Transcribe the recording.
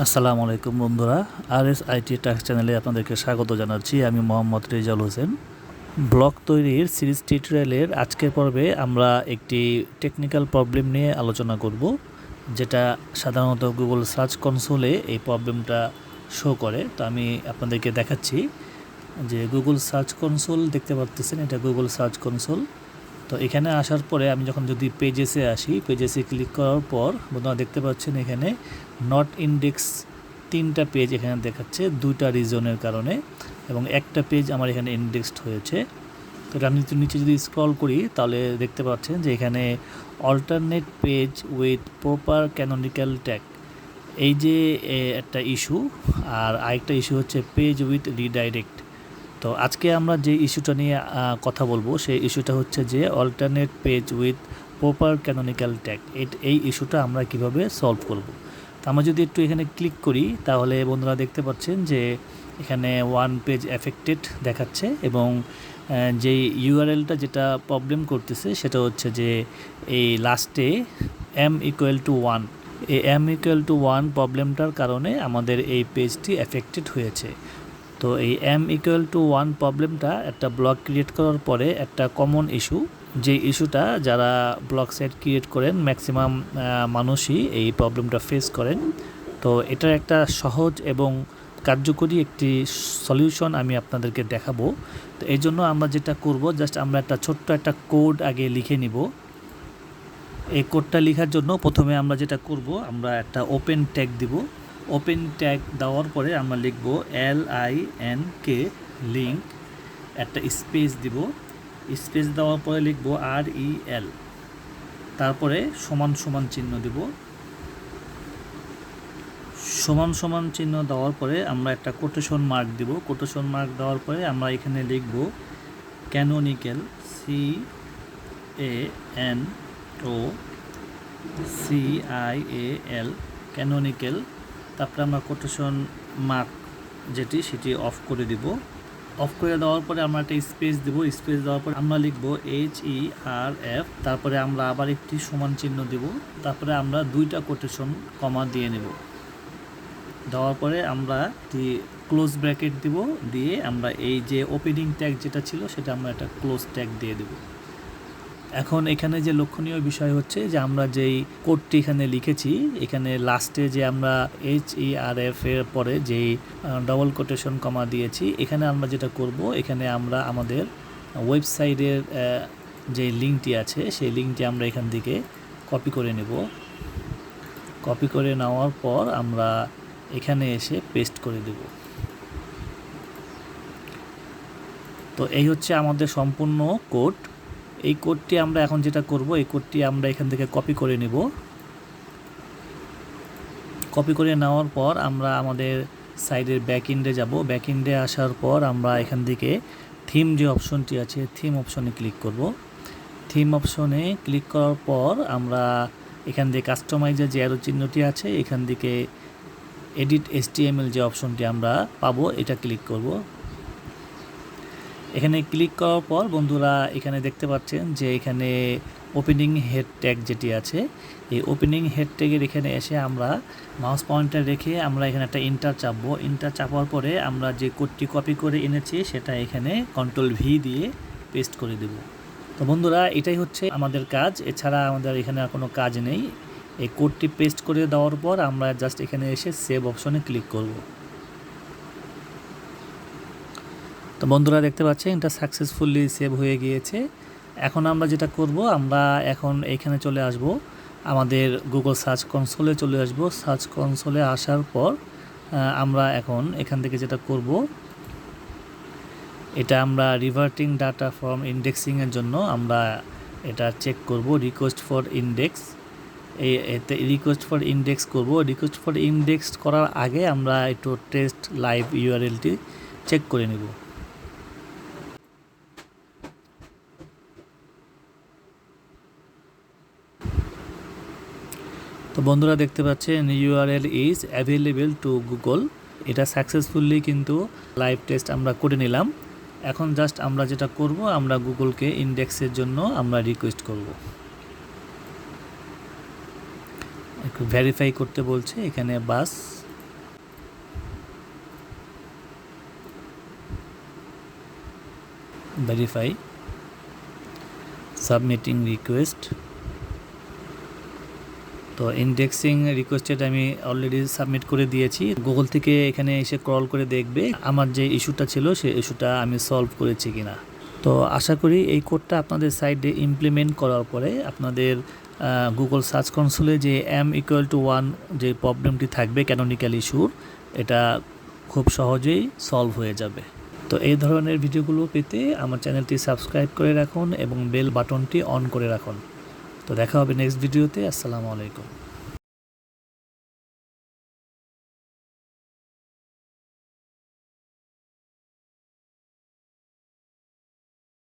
আসসালামু আলাইকুম বন্ধুরা, আইটি টাক্স চ্যানেলে আপনাদেরকে স্বাগত জানাচ্ছি। আমি মোহাম্মদ রেজাউল হোসেন। ব্লগ তৈরির সিরিজ টিউটোরিয়ালের আজকের পর্বে আমরা একটি টেকনিক্যাল প্রবলেম নিয়ে আলোচনা করব, যেটা সাধারণত গুগল সার্চ কনসোলে এই প্রবলেমটা শো করে। তো আমি আপনাদেরকে দেখাচ্ছি যে গুগল সার্চ কনসোল দেখতে পাচ্ছেন, এটা গুগল সার্চ কনসোল। তো এখানে আসার পরে আমি যখন যদি পেজেসে আসি, পেজেসে ক্লিক করার পর আপনারা দেখতে পাচ্ছেন এখানে নট ইন্ডেক্স 3টা পেজ এখানে দেখাচ্ছে 2টা রিজনের কারণে, এবং একটা পেজ আমার এখানে ইন্ডেক্সড হয়েছে। তো আমি নিচে যদি স্ক্রল করি তাহলে দেখতে পাচ্ছেন যে এখানে alternate page with proper canonical tag, এই যে একটা ইস্যু। আর আরেকটা ইস্যু হচ্ছে পেজ উইথ রিডাইরেক্ট। তো আজকে আমরা যে ইস্যুটা নিয়ে কথা বলবো সেই ইস্যুটা হচ্ছে যে alternate page with proper canonical tag. এই ইস্যুটা আমরা কিভাবে সলভ করব। তো আমরা যদি একটু এখানে ক্লিক করি তাহলে বন্ধুরা দেখতে পাচ্ছেন যে এখানে ওয়ান পেজ এফেক্টেড দেখাচ্ছে, এবং যেই ইউআরএলটা যেটা প্রবলেম করতেছে সেটা হচ্ছে যে এই লাস্টে m=1, এই m=1 প্রবলেমটার কারণে আমাদের এই পেজটি এফেক্টেড হয়েছে। তো এই m=1 প্রবলেমটা একটা ব্লগ ক্রিয়েট করার পরে একটা কমন ইস্যু, যে ইস্যুটা যারা ব্লগ সাইট ক্রিয়েট করেন ম্যাক্সিমাম মানুষই এই প্রবলেমটা ফেস করেন। তো এটার একটা সহজ এবং কার্যকরী একটি সলিউশন আমি আপনাদেরকে দেখাবো। তো এই জন্য আমরা যেটা করব, জাস্ট আমরা একটা ছোট্ট একটা কোড আগে লিখে নিব। এই কোডটা লেখার জন্য প্রথমে আমরা যেটা করব, আমরা একটা ওপেন ট্যাগ দিব। ওপেন ট্যাগ দেওয়ার পরে আমরা লিখব LINK লিঙ্ক, একটা স্পেস দিব। স্পেস দেওয়ার পরে লিখব REL, তারপরে সমান সমান চিহ্ন দিব। সমান সমান চিহ্ন দেওয়ার পরে আমরা একটা কোটেশন মার্ক দিব। কোটেশন মার্ক দেওয়ার পরে আমরা এখানে লিখব ক্যানোনিক্যাল, CANOCIAL, ক্যানোনিক্যাল। তারপরে আমরা কোটেশন মার্ক সেটি অফ করে দিব। অফ করে দেওয়ার পরে আমরা একটা স্পেস দেব। স্পেস দেওয়ার পরে আমরা লিখব HERF, তারপরে আমরা আবার একটি সমান চিহ্ন দেব। তারপরে আমরা 2টা কোটেশন কমা দিয়ে নেব। দেওয়ার পরে আমরা একটি ক্লোজ ব্র্যাকেট দিব, দিয়ে আমরা এই যে ওপেনিং ট্যাগ যেটা ছিল সেটা আমরা একটা ক্লোজ ট্যাগ দিয়ে দেব। এখন এখানে যে লক্ষণীয় বিষয় হচ্ছে যে আমরা যেই কোডটি এখানে লিখেছি, এখানে লাস্টে যে আমরা HERF এর পরে যেই ডবল কোটেশন কমা দিয়েছি, এখানে আমরা যেটা করব, এখানে আমরা আমাদের ওয়েবসাইটের যে লিঙ্কটি আছে সেই লিঙ্কটি আমরা এখান থেকে কপি করে নেব। কপি করে নেওয়ার পর আমরা এখানে এসে পেস্ট করে দেব। তো এই হচ্ছে আমাদের সম্পূর্ণ কোড। এই কোডটি আমরা এখন যেটা করব, এই কোডটি আমরা এখান থেকে কপি করে নেব। কপি করে নেওয়ার পর আমরা আমাদের সাইডের ব্যাকএন্ডে যাব। ব্যাকএন্ডে আসার পর আমরা এখান থেকে থিম যে অপশনটি আছে, থিম অপশনে ক্লিক করব। থিম অপশনে ক্লিক করার পর আমরা এখান থেকে কাস্টমাইজের যে অ্যারো চিহ্নটি আছে, এখান থেকে এডিট HTML যে অপশনটি আমরা পাবো, এটা ক্লিক করব। এখানে ক্লিক করার পর বন্ধুরা এখানে দেখতে পাচ্ছেন যে এখানে ওপেনিং হেড ট্যাগ যেটি আছে, এই ওপেনিং হেড ট্যাগের এখানে এসে আমরা মাউস পয়েন্টার রেখে আমরা এখানে একটা এন্টার চাপবো। এন্টার চাপার পরে আমরা যে কোডটি কপি করে এনেছি সেটা এখানে Ctrl+V দিয়ে পেস্ট করে দেব। তো বন্ধুরা এটাই হচ্ছে আমাদের কাজ, এছাড়া আমাদের এখানে আর কোনো কাজ নেই। এই কোডটি পেস্ট করে দেওয়ার পর আমরা জাস্ট এখানে এসে সেভ অপশনে ক্লিক করব। তো বন্ধুরা দেখতে পাচ্ছেন এটা সাকসেসফুলি সেভ হয়ে গিয়েছে। এখন আমরা যেটা করব, আমরা এখন এখানে চলে আসব, আমাদের গুগল সার্চ কনসোলে চলে আসব। সার্চ কনসোলে আসার পর আমরা এখন এখান থেকে যেটা করব, এটা আমরা রিভার্টিং ডাটা ফ্রম ইন্ডেক্সিংয়ের জন্য আমরা এটা চেক করব। রিকোয়েস্ট ফর ইন্ডেক্স, এতে রিকোয়েস্ট ফর ইন্ডেক্স করব। রিকোয়েস্ট ফর ইন্ডেক্স করার আগে আমরা একটু টেস্ট লাইভ ইউআরএলটি চেক করে নেব। তো বন্ধুরা দেখতে পাচ্ছেন URL is available to Google, এটা সাকসেসফুলি কিন্তু লাইভ টেস্ট আমরা করে নিলাম। এখন জাস্ট আমরা যেটা করব, আমরা গুগলকে ইন্ডেক্সের জন্য আমরা রিকোয়েস্ট করব। একটু ভেরিফাই করতে বলছে এখানে, বাস ভেরিফাই, সাবমিটিং রিকোয়েস্ট। তো ইন্ডেক্সিং রিকোয়েস্টেড আমি অলরেডি সাবমিট করে দিয়েছি। গুগল থেকে এখানে এসে ক্রল করে দেখবে আমার যে ইস্যুটা ছিল সেই ইস্যুটা আমি সলভ করেছি কিনা। তো আশা করি এই কোডটা আপনাদের সাইডে ইমপ্লিমেন্ট করার পরে আপনাদের গুগল সার্চ কনসোলে যে m=1 যে প্রবলেমটি থাকবে ক্যানোনিক্যাল ইস্যুর, এটা খুব সহজেই সলভ হয়ে যাবে। তো এই ধরনের ভিডিওগুলো পেতে আমার চ্যানেলটি সাবস্ক্রাইব করে রাখুন এবং বেল বাটনটি অন করে রাখুন। তো দেখা হবে নেক্সট ভিডিওতে। আসসালামু আলাইকুম।